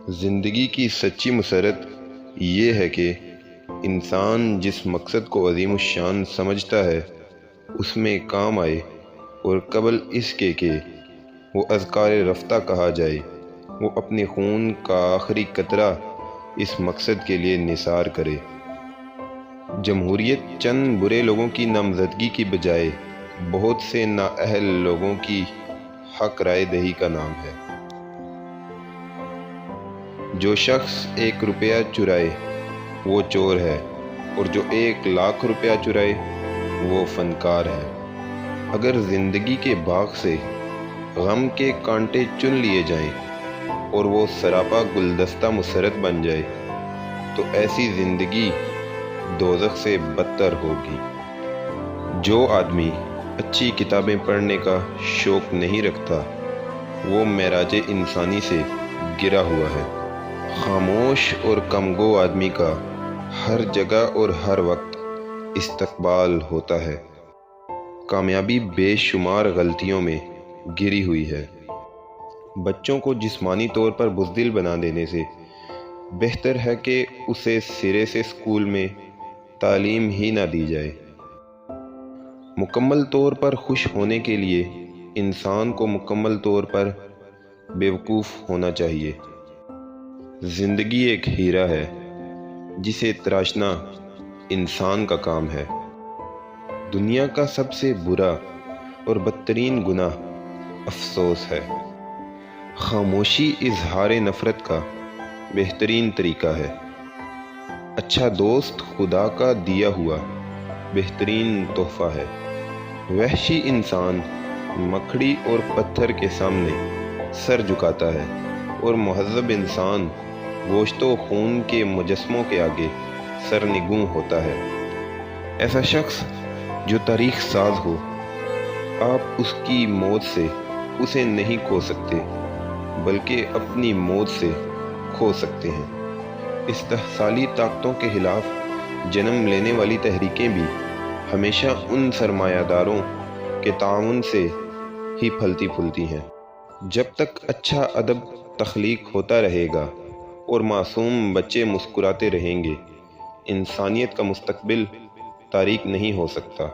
زندگی کی سچی مسرت یہ ہے کہ انسان جس مقصد کو عظیم الشان سمجھتا ہے اس میں کام آئے، اور قبل اس کے کہ وہ اذکار رفتہ کہا جائے، وہ اپنے خون کا آخری قطرہ اس مقصد کے لیے نثار کرے۔ جمہوریت چند برے لوگوں کی نامزدگی کی بجائے بہت سے نااہل لوگوں کی حق رائے دہی کا نام ہے۔ جو شخص 1 روپیہ چرائے وہ چور ہے، اور جو 1 لاکھ روپیہ چرائے وہ فنکار ہے۔ اگر زندگی کے باغ سے غم کے کانٹے چن لیے جائیں اور وہ سراپا گلدستہ مسرت بن جائے تو ایسی زندگی دوزخ سے بدتر ہوگی۔ جو آدمی اچھی کتابیں پڑھنے کا شوق نہیں رکھتا وہ معراج انسانی سے گرا ہوا ہے۔ خاموش اور کمگو آدمی کا ہر جگہ اور ہر وقت استقبال ہوتا ہے۔ کامیابی بے شمار غلطیوں میں گری ہوئی ہے۔ بچوں کو جسمانی طور پر بزدل بنا دینے سے بہتر ہے کہ اسے سرے سے اسکول میں تعلیم ہی نہ دی جائے۔ مکمل طور پر خوش ہونے کے لیے انسان کو مکمل طور پر بیوقوف ہونا چاہیے۔ زندگی ایک ہیرا ہے جسے تراشنا انسان کا کام ہے۔ دنیا کا سب سے برا اور بدترین گناہ افسوس ہے۔ خاموشی اظہار نفرت کا بہترین طریقہ ہے۔ اچھا دوست خدا کا دیا ہوا بہترین تحفہ ہے۔ وحشی انسان مکڑی اور پتھر کے سامنے سر جھکاتا ہے، اور مہذب انسان گوشت و خون کے مجسموں کے آگے سرنگوں ہوتا ہے۔ ایسا شخص جو تاریخ ساز ہو، آپ اس کی موت سے اسے نہیں کھو سکتے بلکہ اپنی موت سے کھو سکتے ہیں۔ استحصالی طاقتوں کے خلاف جنم لینے والی تحریکیں بھی ہمیشہ ان سرمایہ داروں کے تعاون سے ہی پھلتی پھولتی ہیں۔ جب تک اچھا ادب تخلیق ہوتا رہے گا اور معصوم بچے مسکراتے رہیں گے، انسانیت کا مستقبل تاریک نہیں ہو سکتا۔